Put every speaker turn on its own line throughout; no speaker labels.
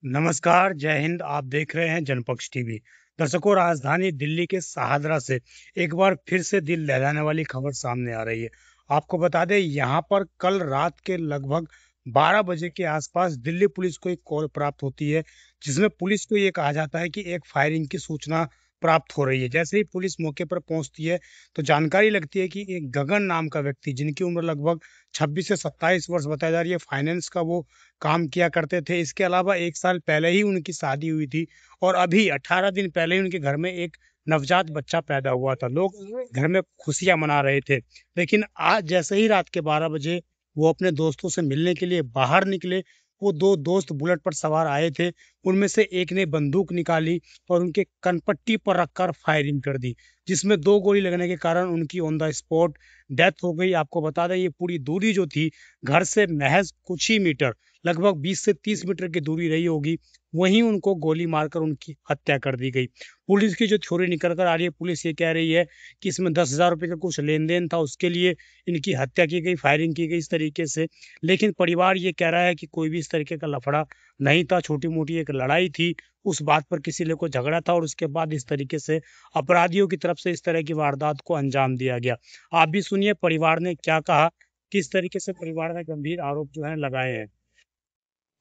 नमस्कार, जय हिंद। आप देख रहे हैं जनपक्ष टीवी। दर्शकों, राजधानी दिल्ली के शाहदरा से एक बार फिर से दिल दहलाने वाली खबर सामने आ रही है। आपको बता दें, यहां पर कल रात के लगभग 12 बजे के आसपास दिल्ली पुलिस को एक कॉल प्राप्त होती है, जिसमें पुलिस को ये कहा जाता है कि एक फायरिंग की सूचना प्राप्त हो रही है। जैसे ही पुलिस मौके पर पहुंचती है तो जानकारी लगती है कि एक गगन नाम का व्यक्ति, जिनकी उम्र लगभग 26 से 27 वर्ष बताई जा रही है, फाइनेंस का वो काम किया करते थे। इसके अलावा 1 साल पहले ही उनकी शादी हुई थी और अभी 18 दिन पहले ही उनके घर में एक नवजात बच्चा पैदा हुआ था। लोग घर में खुशियां मना रहे थे। लेकिन आज जैसे ही रात के 12 बजे वो अपने दोस्तों से मिलने के लिए बाहर निकले, वो दो दोस्त बुलेट पर सवार आए थे। उनमें से एक ने बंदूक निकाली और उनके कनपट्टी पर रखकर फायरिंग कर दी, जिसमें 2 गोली लगने के कारण उनकी ऑन द स्पॉट डेथ हो गई। आपको बता दें, ये पूरी दूरी जो थी घर से महज कुछ ही मीटर, लगभग 20 से 30 मीटर की दूरी रही होगी, वहीं उनको गोली मारकर उनकी हत्या कर दी गई। पुलिस की जो थ्योरी निकल कर आ रही है, पुलिस ये कह रही है कि इसमें 10,000 रुपये का कुछ लेन देन था, उसके लिए इनकी हत्या की गई, फायरिंग की गई इस तरीके से। लेकिन परिवार ये कह रहा है कि कोई भी इस तरीके का लफड़ा नहीं था, छोटी मोटी एक लड़ाई थी, उस बात पर किसी ने को झगड़ा था और उसके बाद इस तरीके से अपराधियों की तरफ से इस तरह की वारदात को अंजाम दिया गया। आप भी सुनिए परिवार ने क्या कहा, किस तरीके से परिवार ने गंभीर आरोप जो है लगाए हैं।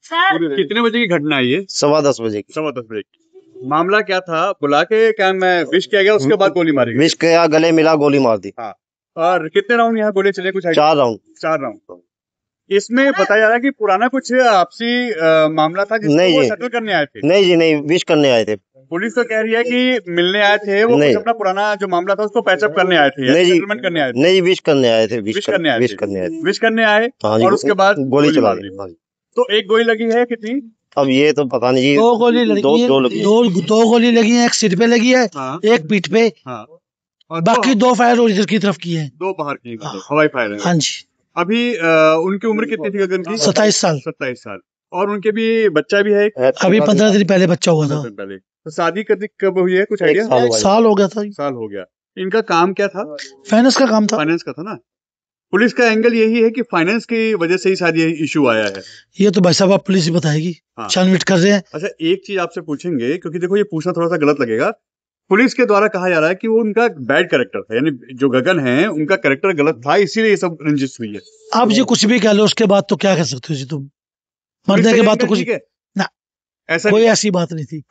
कितने बजे की घटना है ये?
10:15 बजे की।
10:15 बजे की। मामला क्या था? बुला के क्या मैं विश किया गया, उसके बाद गोली मारी गई?
विश किया, गले मिला, गोली मार दी।
हाँ। और कितने राउंड यहाँ गोली चले? कुछ
4 राउंड।
4 राउंड। इसमें बताया जा रहा है कि पुराना कुछ आपसी मामला था जिसको
नहीं
वो
जी।
सेटल करने आए थे।
नहीं जी, नहीं, विश करने आए थे।
पुलिस तो कह रही है कि मिलने आए थे, वो
नहीं।
कुछ अपना पुराना जो मामला था उसको पैचअप करने आए थे,
नहीं जी,
सेटलमेंट करने आए थे।
नहीं, विश करने आए थे।
विश करने आए थे।
विश करने आए। हाँ जी,
और उसके बाद
गोली चला
मार दी। तो एक गोली लगी है कितनी?
अब ये तो पता नहीं जी।
2 गोली लगी है। दो गोली लगी है, एक सिर पे लगी है।
हाँ।
एक पीठ पे।
हाँ। और
बाकी 2 फायर और इधर की तरफ की है।
2 बाहर की
हाँ।
हवाई फायर है।
हाँ जी।
अभी उनकी उम्र कितनी थी गगन की?
27 साल।
27 साल। और उनके भी बच्चा भी है?
अभी 15 दिन पहले बच्चा हुआ था।
पहले। तो शादी कब हुई है, कुछ आइडिया?
1 साल हो गया था।
साल हो गया। इनका काम क्या था?
फाइनेंस का काम था।
फाइनेंस का था ना। पुलिस का एंगल यही है कि फाइनेंस की वजह से ही शायद ये इशू आया है।
ये तो भाई साहब आप पुलिस ही बताएगी।
हाँ।
छानबीन कर रहे हैं।
अच्छा, एक चीज आपसे पूछेंगे, क्योंकि देखो ये पूछना थोड़ा सा गलत लगेगा। पुलिस के द्वारा कहा जा रहा है कि वो उनका बैड कैरेक्टर था, यानी जो गगन है उनका कैरेक्टर गलत था, इसीलिए ये सब रंजिश हुई है।
आप जी कुछ भी कह लो, उसके बाद तो क्या कह सकते हो जी तुम? मरने के बाद तो कुछ ना,
ऐसा
कोई ऐसी बात नहीं थी।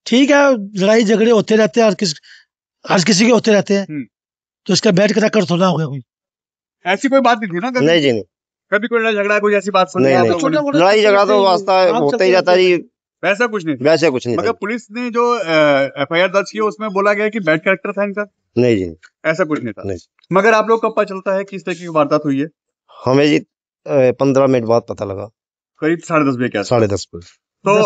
ठीक है, लड़ाई झगड़े होते रहते हैं, हर किसी के होते रहते हैं, तो इसका बैड कैरेक्टर थोड़ा हो गया कोई।
ऐसी कोई बात नहीं थी ना?
नहीं जी, नहीं।
कभी कोई लड़ाई झगड़ा, कोई ऐसी बात सुनी?
नहीं, लड़ाई झगड़ा तो वास्ता होता ही जाता जी।
वैसा कुछ नहीं?
वैसे कुछ नहीं।
मगर पुलिस ने जो FIR दर्ज की उसमें बोला गया कि बैड कैरेक्टर था इनका।
नहीं जी,
ऐसा कुछ नहीं था।
नहीं।
मगर आप लोग कब पता चलता है किस तरह की वारदात हुई है?
हमें जी 15 मिनट बाद पता लगा।
करीब 10:30 बजे क्या?
10:30 बजे।
तो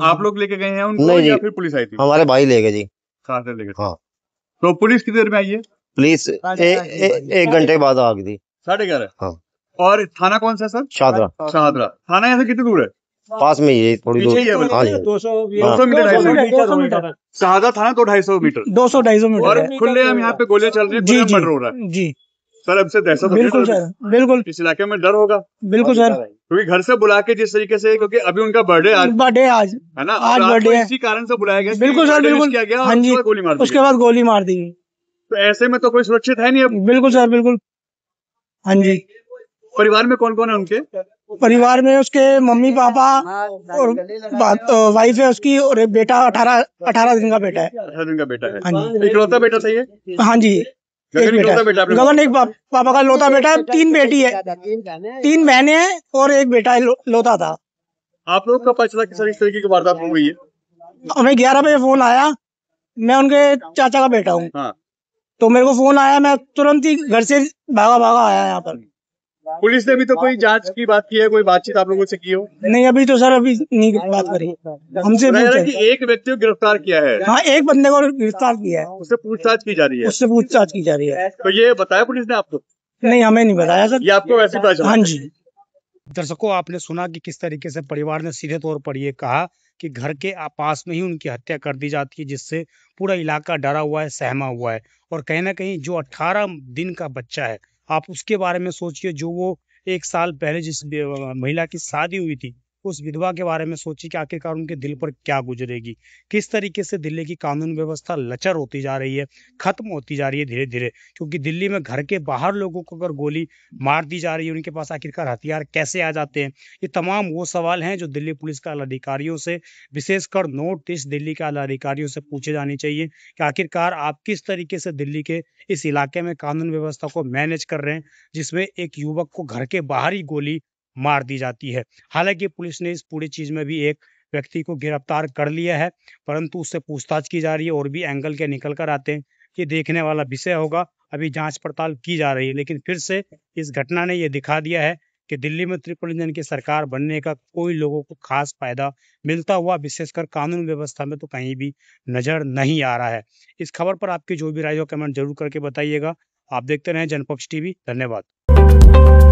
आप लोग लेके गए हैं उनको?
नहीं
या
जी,
फिर पुलिस आई थी?
हमारे भाई ले गए जी।
साथ में लेके।
हाँ।
तो पुलिस कितनी देर में आई है?
पुलिस 1 घंटे बाद आ गई थी।
11:30।
हाँ।
और थाना कौन सा सर?
शाहदरा।
थाना यहाँ से कितनी दूर है?
पास में ही, थोड़ी दूर। हाँ जी,
200 मीटर, 200 मीटर। शाहदरा थाना तो 250 मीटर।
200-250 मीटर।
और खुलेआम यहाँ पे गोलियां चल रही है, खुलेआम मर्डर हो रहा है
जी।
सर। अब से दहशत
बिल्कुल सर, बिल्कुल।
इस इलाके में डर होगा।
बिल्कुल सर,
क्योंकि घर से बुला के जिस तरीके से, क्योंकि अभी उनका बर्थडे आज है ना,
आज बर्थडे है,
इसी कारण से बुलाया गया।
बिल्कुल सर, बिल्कुल
किया गया।
हाँ जी,
गोली मार दी।
उसके बाद गोली मार दी।
तो ऐसे में तो कोई सुरक्षित है नहीं अब।
बिल्कुल सर, बिल्कुल। हाँ जी।
परिवार में कौन कौन है उनके?
परिवार में उसके मम्मी पापा और वाइफ है उसकी, और एक बेटा 18 दिन का बेटा है।
18 दिन का बेटा है।
हाँ जी।
इकलौता बेटा सही है?
हाँ जी, एक बेटा। गगन एक पापा का लौता बेटा है। 3 बेटी है, 3 बहनें हैं और एक बेटा लौता था।
आप लोग का पता चला कि सर इस तरीके की वारदात हो गई है?
हमें 11 बजे फोन आया। मैं उनके चाचा का बेटा हूँ।
हाँ।
तो मेरे को फोन आया, मैं तुरंत ही घर से भागा आया यहाँ पर।
पुलिस ने भी तो कोई जांच की बात की है, कोई बातचीत आप लोगों से की हो?
नहीं, अभी तो सर अभी नहीं बात करी हमसे।
कि एक व्यक्ति को गिरफ्तार किया है।
हाँ, एक बंदे को गिरफ्तार किया है।
उससे पूछताछ की जा रही है।
उससे पूछताछ की जा रही है।
तो ये बताया पुलिस ने आपको?
नहीं, हमें नहीं बताया सर।
ये आपको वैसे पता चला?
हाँ जी।
दर्शकों, आपने सुना कि किस तरीके से परिवार ने सीधे तौर पर ये कहा कि घर के पास में ही उनकी हत्या कर दी जाती है, जिससे पूरा इलाका डरा हुआ है, सहमा हुआ है। और कहीं ना कहीं जो 18 दिन का बच्चा है, आप उसके बारे में सोचिए, जो वो 1 साल पहले जिस महिला की शादी हुई थी, उस विधवा के बारे में सोचिए कि आखिरकार उनके दिल पर क्या गुजरेगी, किस तरीके से दिल्ली की कानून व्यवस्था लचर होती जा रही है, खत्म होती जा रही है धीरे धीरे। क्योंकि दिल्ली में घर के बाहर लोगों को अगर गोली मार दी जा रही है, उनके पास आखिरकार हथियार कैसे आ जाते हैं? ये तमाम वो सवाल हैं जो दिल्ली पुलिस के आला अधिकारियों से, विशेषकर नॉर्थ ईस्ट दिल्ली के आला अधिकारियों से पूछे जानी चाहिए कि आखिरकार आप किस तरीके से दिल्ली के इस इलाके में कानून व्यवस्था को मैनेज कर रहे हैं, जिसमें एक युवक को घर के बाहर ही गोली मार दी जाती है। हालांकि पुलिस ने इस पूरी चीज में भी एक व्यक्ति को गिरफ्तार कर लिया है, परंतु उससे पूछताछ की जा रही है और भी एंगल के निकल कर आते हैं। ये देखने वाला विषय होगा, अभी जांच पड़ताल की जा रही है। लेकिन फिर से इस घटना ने यह दिखा दिया है कि दिल्ली में ट्रिपल इंजन की सरकार बनने का कोई लोगों को खास फायदा मिलता हुआ विशेषकर कानून व्यवस्था में तो कहीं भी नजर नहीं आ रहा है। इस खबर पर आपकी जो भी राय हो कमेंट जरूर करके बताइएगा। आप देखते रहें जनपक्ष टीवी। धन्यवाद।